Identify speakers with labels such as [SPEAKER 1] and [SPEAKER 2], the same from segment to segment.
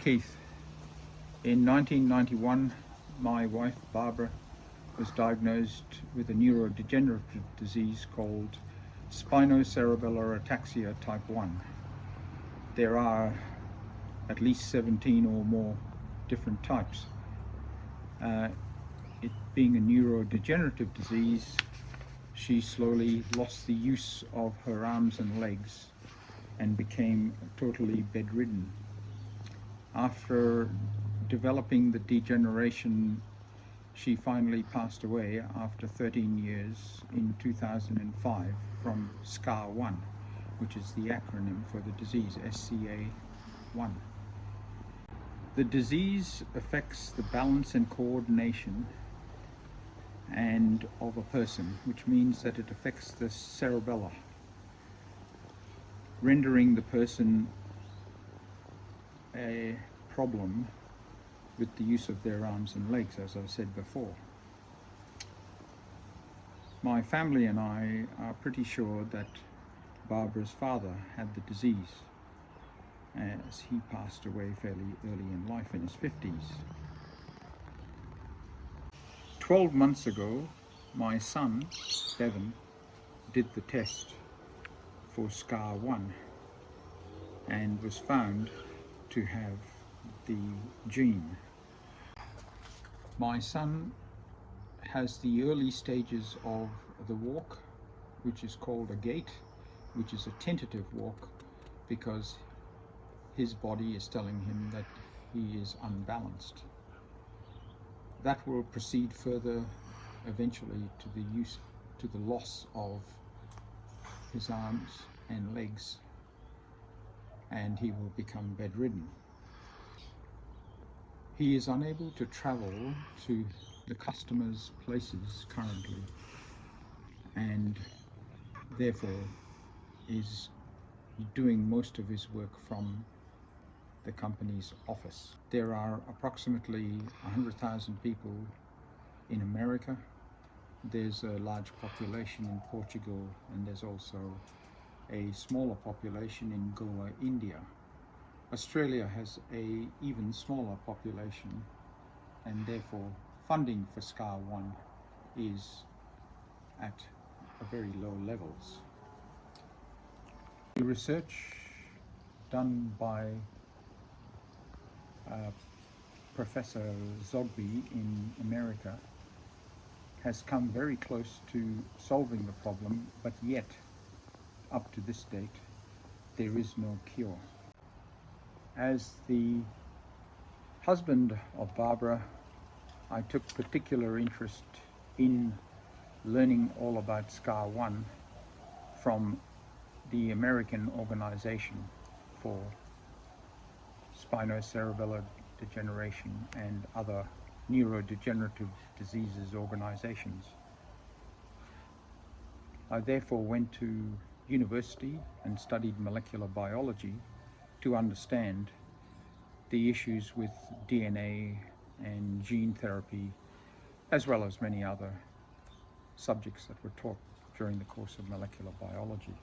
[SPEAKER 1] Keith. In 1991, my wife Barbara was diagnosed with a neurodegenerative disease called spinocerebellar ataxia type 1. There are at least 17 or more different types. It being a neurodegenerative disease, she slowly lost the use of her arms and legs and became totally bedridden. After developing the degeneration, she finally passed away after 13 years in 2005 from SCAR1, which is the acronym for the disease, SCA1. The disease affects the balance and coordination of a person, which means that it affects the cerebella, rendering the person a problem with the use of their arms and legs, as I said before. My family and I are pretty sure that Barbara's father had the disease, as he passed away fairly early in life, in his 50s. 12 months ago, my son, Bevan, did the test for SCAR1 and was found to have the gene. My son has the early stages of the walk, which is called a gait, which is a tentative walk because his body is telling him that he is unbalanced. That will proceed further eventually to the loss of his arms and legs, and he will become bedridden. He is unable to travel to the customers' places currently, and therefore is doing most of his work from the company's office. There are approximately 100,000 people in America. There's a large population in Portugal, and there's also a smaller population in Goa, India. Australia has an even smaller population, and therefore funding for SCAR1 is at very low levels. The research done by Professor Zogby in America has come very close to solving the problem, but yet, up to this date, there is no cure. As the husband of Barbara, I took particular interest in learning all about SCAR1 from the American Organization for Spinocerebellar Degeneration and other neurodegenerative diseases organizations. I therefore went to university and studied molecular biology to understand the issues with DNA and gene therapy, as well as many other subjects that were taught during the course of molecular biology.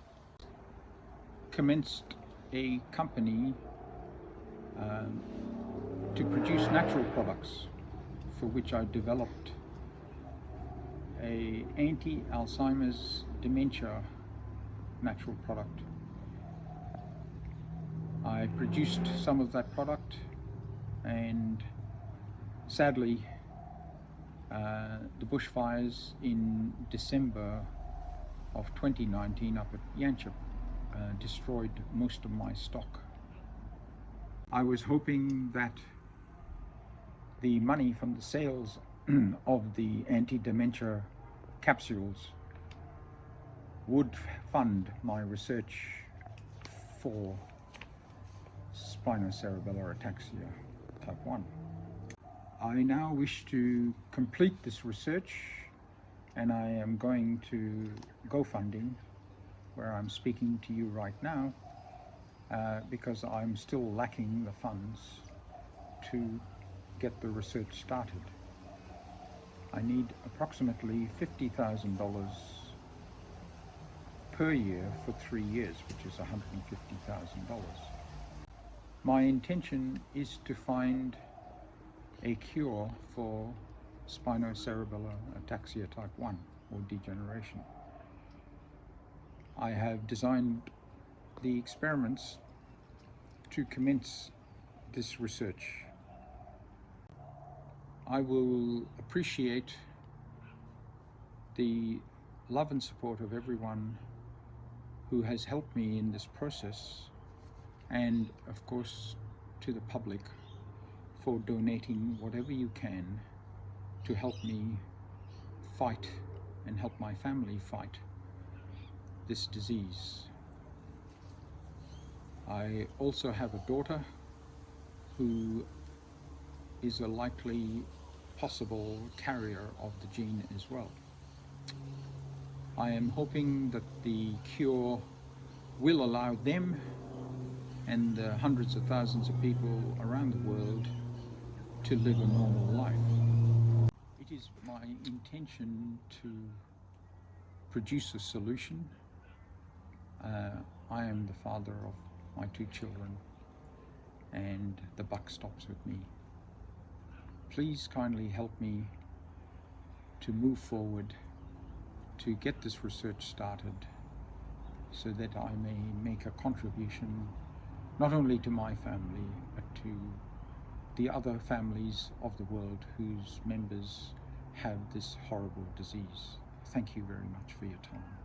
[SPEAKER 1] Commenced a company to produce natural products, for which I developed an anti-Alzheimer's dementia natural product. I produced some of that product, and sadly the bushfires in December of 2019 up at Yanchep destroyed most of my stock. I was hoping that the money from the sales of the anti-dementia capsules would fund my research for spinocerebellar ataxia type 1. I now wish to complete this research, and I am going to GoFundVideo, where I'm speaking to you right now, because I'm still lacking the funds to get the research started. I need approximately $50,000 per year for 3 years, which is $150,000. My intention is to find a cure for spinocerebellar ataxia type 1, or degeneration. I have designed the experiments to commence this research. I will appreciate the love and support of everyone who has helped me in this process, and of course to the public for donating whatever you can to help me fight and help my family fight this disease. I also have a daughter who is a likely possible carrier of the gene as well. I am hoping that the cure will allow them and the hundreds of thousands of people around the world to live a normal life. It is my intention to produce a solution. I am the father of my 2 children, and the buck stops with me. Please kindly help me to move forward to get this research started so that I may make a contribution not only to my family but to the other families of the world whose members have this horrible disease. Thank you very much for your time.